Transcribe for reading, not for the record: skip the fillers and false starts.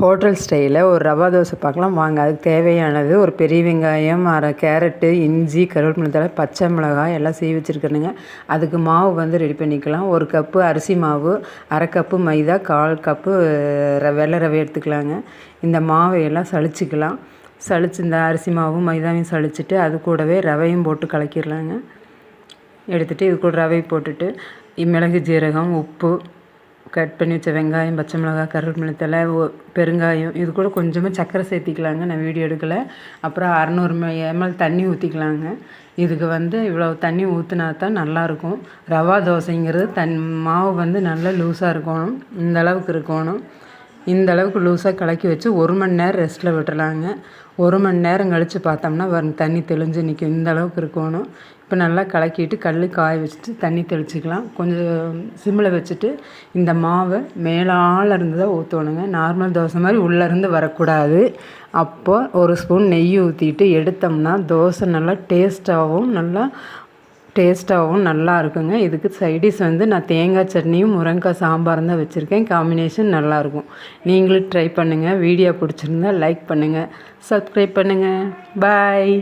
Hotel ஸ்டைலில் ஒரு ரவா தோசை பார்க்கலாம் வாங்க. அதுக்கு தேவையானது ஒரு பெரிய வெங்காயம், அரை கேரட்டு, இஞ்சி, கருவேப்பிலை தழை, பச்சை மிளகாய் எல்லாம் சீவி வச்சுருக்கணுங்க. அதுக்கு மாவு ரெடி பண்ணிக்கலாம். ஒரு கப்பு அரிசி மாவு, அரை கப்பு மைதா, 1/4 கப்பு வெள்ளை ரவை எடுத்துக்கலாங்க. இந்த மாவையெல்லாம் சளிச்சிக்கலாம். சளிச்சு இந்த அரிசி மாவும் மைதாவையும் சளிச்சிட்டு அது கூடவே ரவையும் போட்டு கலக்கிடலாங்க. எடுத்துகிட்டு இது கூட ரவை போட்டுட்டு மிளகு, ஜீரகம், உப்பு, கட் பண்ணி வச்ச வெங்காயம், பச்சை மிளகாய், கருவேப்பிலை தழை, பெருங்காயம், இது கூட கொஞ்சமாக சர்க்கரை சேர்த்திக்கலாங்க. நான் வீடியோ எடுக்கலை. அப்புறம் 600 ml தண்ணி ஊற்றிக்கலாங்க. இதுக்கு இவ்வளோ தண்ணி ஊற்றினா தான் நல்லாயிருக்கும். ரவா தோசைங்கிறது மாவு நல்லா லூஸாக இருக்கணும். இந்த அளவுக்கு இருக்கணும். இந்த அளவுக்கு லூஸாக கலக்கி வச்சு 1 மணி நேரம் ரெஸ்ட்டில் விட்டுலாங்க. 1 மணி நேரம் கழித்து பார்த்தோம்னா தண்ணி தெளிஞ்சு நிற்கும். இந்த அளவுக்கு இருக்கணும். இப்போ நல்லா கலக்கிட்டு கல் காய வச்சுட்டு தண்ணி தெளிச்சிக்கலாம். கொஞ்சம் சிம்மில் வச்சுட்டு இந்த மாவை மேலால் இருந்து தான் ஊற்றணுங்க. நார்மல் தோசை மாதிரி உள்ளேருந்து வரக்கூடாது. அப்போ ஒரு ஸ்பூன் நெய் ஊற்றிட்டு எடுத்தோம்னா தோசை நல்லா டேஸ்ட்டாகவும் நல்லா இருக்குங்க. இதுக்கு சைடிஷ் நான் தேங்காய் சட்னியும் முருங்கைக்காய் சாம்பாரும் தான் வச்சுருக்கேன். காம்பினேஷன் நல்லாயிருக்கும். நீங்களும் ட்ரை பண்ணுங்கள். வீடியோ பிடிச்சிருந்தா லைக் பண்ணுங்கள், சப்ஸ்கிரைப் பண்ணுங்கள். பாய்.